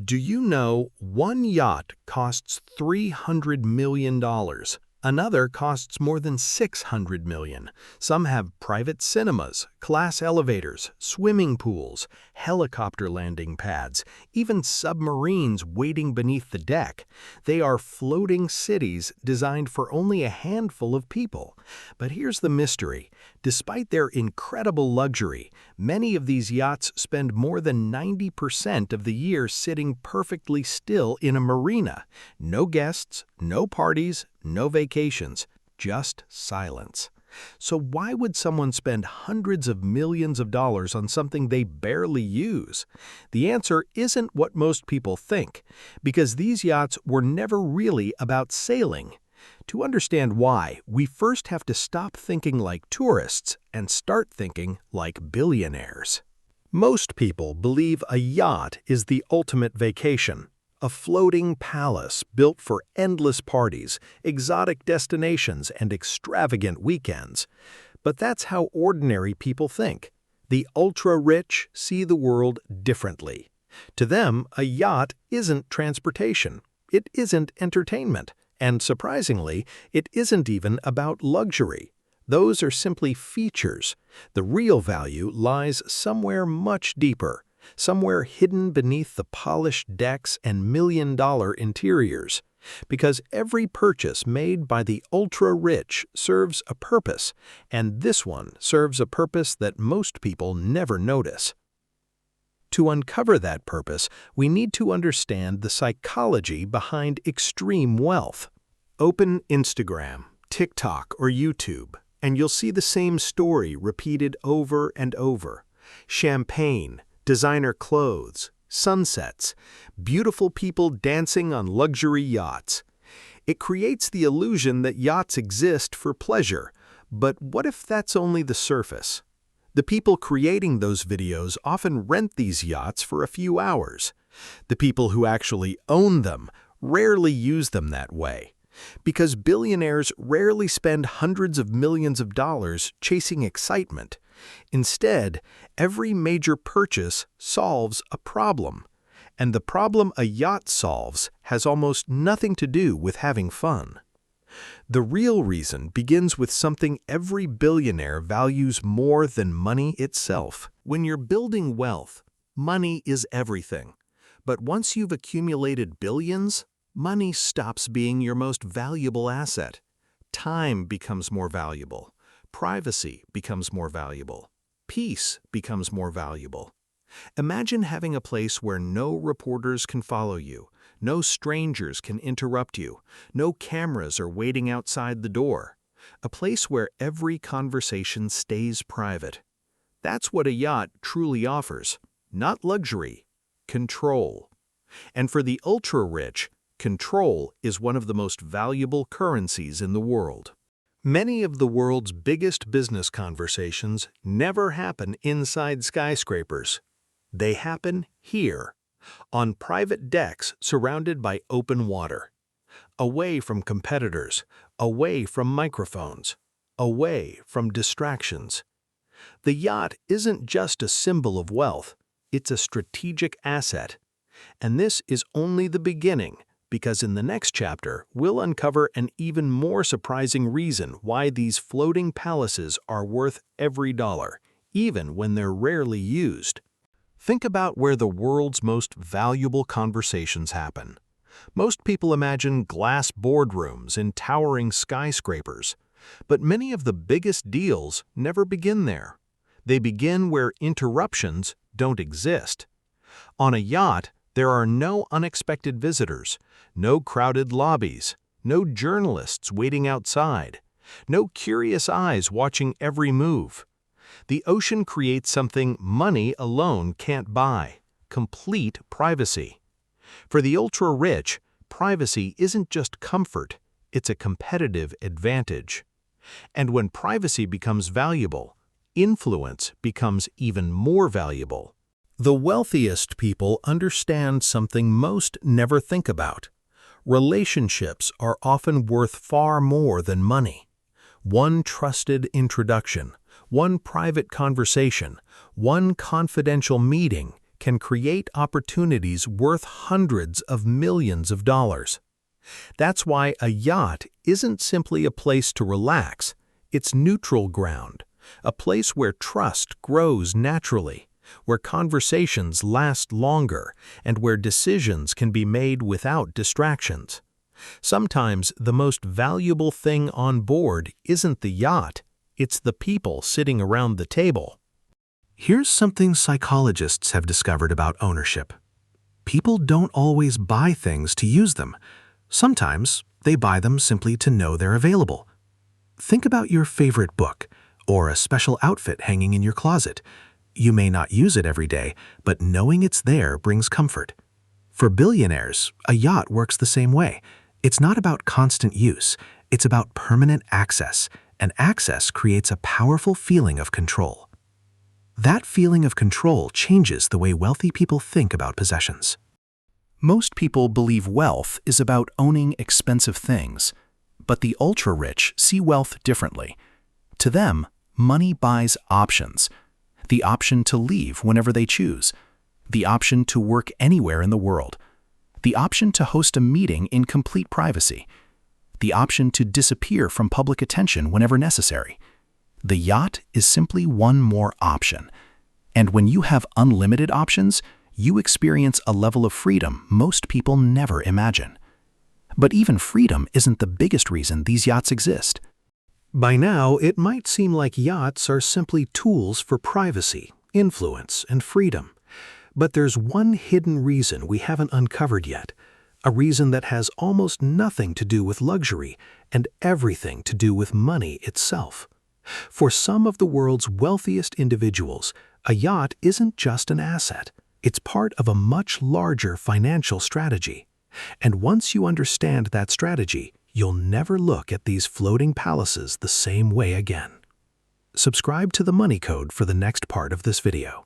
Do you know one yacht costs $300 million? Another costs more than $600 million. Some have private cinemas, class elevators, swimming pools, helicopter landing pads, even submarines waiting beneath the deck. They are floating cities designed for only a handful of people. But here's the mystery. Despite their incredible luxury, many of these yachts spend more than 90% of the year sitting perfectly still in a marina. No guests, no parties, no vacations, just silence. So why would someone spend hundreds of millions of dollars on something they barely use? The answer isn't what most people think, because these yachts were never really about sailing. To understand why, we first have to stop thinking like tourists and start thinking like billionaires. Most people believe a yacht is the ultimate vacation. A floating palace built for endless parties, exotic destinations, and extravagant weekends. But that's how ordinary people think. The ultra-rich see the world differently. To them, a yacht isn't transportation. It isn't entertainment. And surprisingly, it isn't even about luxury. Those are simply features. The real value lies somewhere much deeper. Somewhere hidden beneath the polished decks and million-dollar interiors. Because every purchase made by the ultra-rich serves a purpose, and this one serves a purpose that most people never notice. To uncover that purpose, we need to understand the psychology behind extreme wealth. Open Instagram, TikTok, or YouTube, and you'll see the same story repeated over and over. Champagne, designer clothes, sunsets, beautiful people dancing on luxury yachts. It creates the illusion that yachts exist for pleasure, but what if that's only the surface? The people creating those videos often rent these yachts for a few hours. The people who actually own them rarely use them that way. Because billionaires rarely spend hundreds of millions of dollars chasing excitement. Instead, every major purchase solves a problem. And the problem a yacht solves has almost nothing to do with having fun. The real reason begins with something every billionaire values more than money itself. When you're building wealth, money is everything. But once you've accumulated billions, money stops being your most valuable asset. Time becomes more valuable. Privacy becomes more valuable. Peace becomes more valuable. Imagine having a place where no reporters can follow you, no strangers can interrupt you, no cameras are waiting outside the door. A place where every conversation stays private. That's what a yacht truly offers. Not luxury, control. And for the ultra-rich, control is one of the most valuable currencies in the world. Many of the world's biggest business conversations never happen inside skyscrapers. They happen here, on private decks surrounded by open water. Away from competitors, away from microphones, away from distractions. The yacht isn't just a symbol of wealth, it's a strategic asset. And this is only the beginning. Because in the next chapter, we'll uncover an even more surprising reason why these floating palaces are worth every dollar, even when they're rarely used. Think about where the world's most valuable conversations happen. Most people imagine glass boardrooms in towering skyscrapers, but many of the biggest deals never begin there. They begin where interruptions don't exist. On a yacht, there are no unexpected visitors, no crowded lobbies, no journalists waiting outside, no curious eyes watching every move. The ocean creates something money alone can't buy: complete privacy. For the ultra-rich, privacy isn't just comfort, it's a competitive advantage. And when privacy becomes valuable, influence becomes even more valuable. The wealthiest people understand something most never think about. Relationships are often worth far more than money. One trusted introduction, one private conversation, one confidential meeting can create opportunities worth hundreds of millions of dollars. That's why a yacht isn't simply a place to relax, it's neutral ground, a place where trust grows naturally, where conversations last longer, and where decisions can be made without distractions. Sometimes the most valuable thing on board isn't the yacht, it's the people sitting around the table. Here's something psychologists have discovered about ownership. People don't always buy things to use them. Sometimes they buy them simply to know they're available. Think about your favorite book or a special outfit hanging in your closet. You may not use it every day, but knowing it's there brings comfort. For billionaires, a yacht works the same way. It's not about constant use, it's about permanent access, and access creates a powerful feeling of control. That feeling of control changes the way wealthy people think about possessions. Most people believe wealth is about owning expensive things, but the ultra-rich see wealth differently. To them, money buys options. The option to leave whenever they choose. The option to work anywhere in the world. The option to host a meeting in complete privacy. The option to disappear from public attention whenever necessary. The yacht is simply one more option. And when you have unlimited options, you experience a level of freedom most people never imagine. But even freedom isn't the biggest reason these yachts exist. By now, it might seem like yachts are simply tools for privacy, influence, and freedom. But there's one hidden reason we haven't uncovered yet, a reason that has almost nothing to do with luxury and everything to do with money itself. For some of the world's wealthiest individuals, a yacht isn't just an asset. It's part of a much larger financial strategy. And once you understand that strategy, you'll never look at these floating palaces the same way again. Subscribe to the Money Code for the next part of this video.